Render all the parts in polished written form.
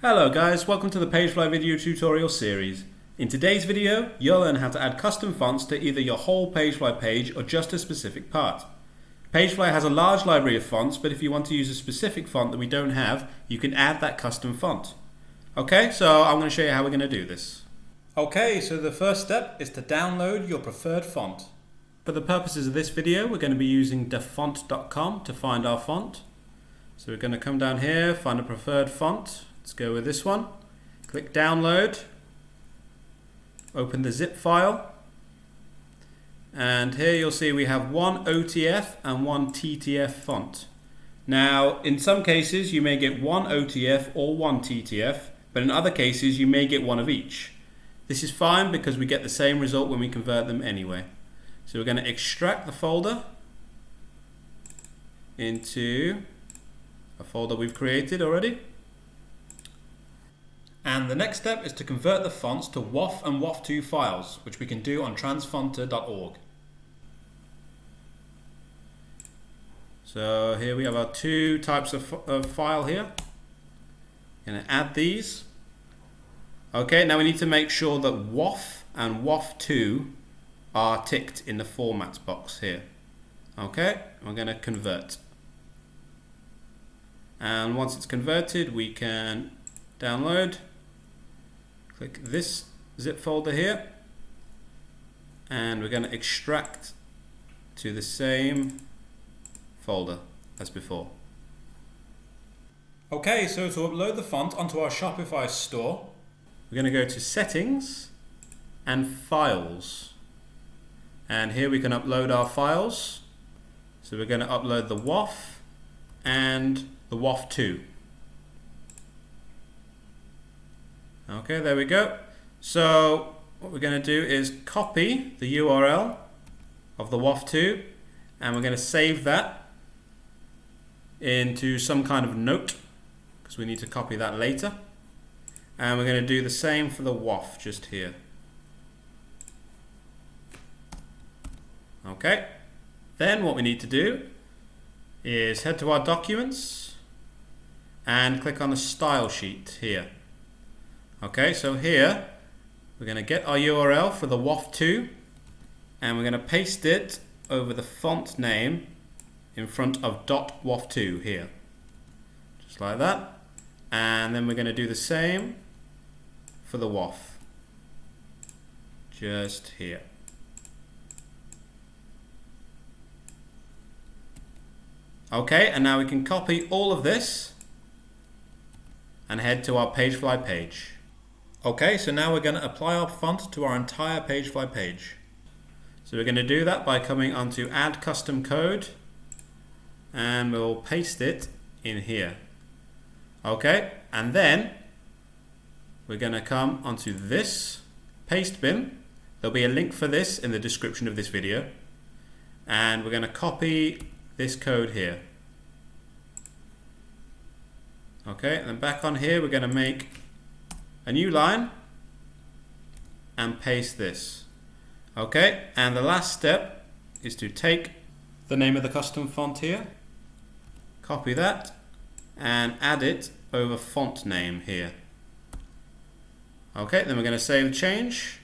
Hello guys, welcome to the PageFly video tutorial series. In today's video, you'll learn how to add custom fonts to either your whole PageFly page or just a specific part. PageFly has a large library of fonts, but if you want to use a specific font that we don't have, you can add that custom font. Okay, so I'm going to show you how we're going to do this. Okay, so the first step is to download your preferred font. For the purposes of this video, we're going to be using dafont.com to find our font. So we're going to come down here, find a preferred font. Let's go with this one. Click download. Open the zip file. And here you'll see we have one OTF and one TTF font. Now, in some cases you may get one OTF or one TTF, but in other cases you may get one of each. This is fine because we get the same result when we convert them anyway. So we're going to extract the folder into a folder we've created already. And the next step is to convert the fonts to WOFF and WOFF2 files, which we can do on transfonter.org. So here we have our two types of file here. Going to add these. Okay, now we need to make sure that WOFF and WOFF2 are ticked in the formats box here. Okay, we're going to convert. And once it's converted, we can download. Click this zip folder here, and we're going to extract to the same folder as before. Okay, so to upload the font onto our Shopify store, we're going to go to Settings and Files. And here we can upload our files. So we're going to upload the WOFF and the WOFF2. Okay, there we go. So what we're going to do is copy the URL of the WOFF2, and we're going to save that into some kind of note because we need to copy that later. And we're going to do the same for the WOFF just here. Okay, then what we need to do is head to our documents and click on the style sheet here. Okay, so here we're going to get our URL for the WOFF2 and we're going to paste it over the font name in front of .woff2 here. Just like that. And then we're going to do the same for the WOFF. Just here. Okay, and now we can copy all of this and head to our PageFly page. Okay, so now we're going to apply our font to our entire PageFly page. So we're going to do that by coming onto Add Custom Code, and we'll paste it in here. Okay, and then we're going to come onto this paste bin. There'll be a link for this in the description of this video, and we're going to copy this code here. Okay, and then back on here we're going to make a new line and paste this. Okay, and the last step is to take the name of the custom font here, copy that, and add it over font name here. Okay, then we're going to save the change,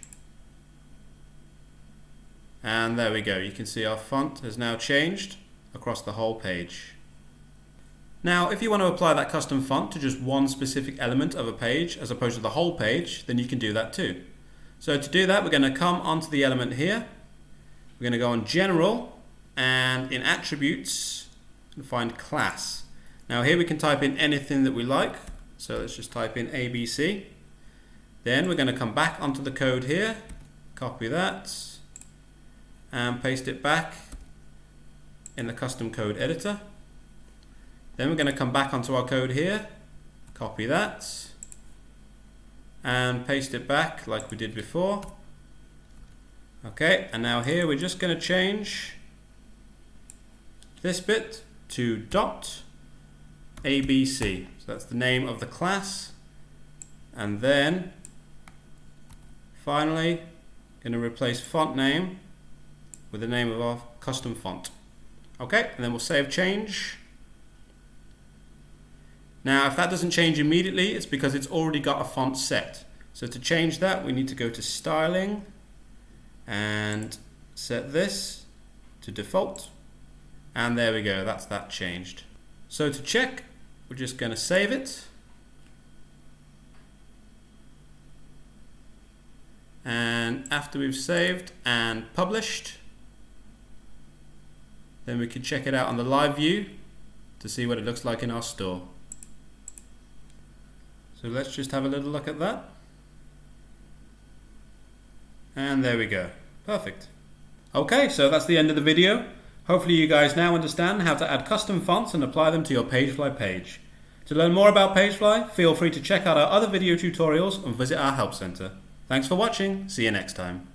and there we go. You can see our font has now changed across the whole page. Now, if you want to apply that custom font to just one specific element of a page as opposed to the whole page, then you can do that too. So to do that, we're going to come onto the element here. We're going to go on General, and in Attributes, and find Class. Now here we can type in anything that we like. So let's just type in ABC. Then we're going to come back onto the code here, copy that, and paste it back in the custom code editor. Then we're going to come back onto our code here, copy that, and paste it back like we did before. Okay, and now here we're just going to change this bit to .abc. So that's the name of the class. And then finally, going to replace font name with the name of our custom font. Okay, and then we'll save change. Now, if that doesn't change immediately, it's because it's already got a font set. So to change that, we need to go to Styling and set this to default. And there we go, that's that changed. So to check, we're just going to save it. And after we've saved and published, then we can check it out on the live view to see what it looks like in our store. So let's just have a little look at that. And there we go. Perfect. Okay, so that's the end of the video. Hopefully you guys now understand how to add custom fonts and apply them to your PageFly page. To learn more about PageFly, feel free to check out our other video tutorials and visit our help center. Thanks for watching. See you next time.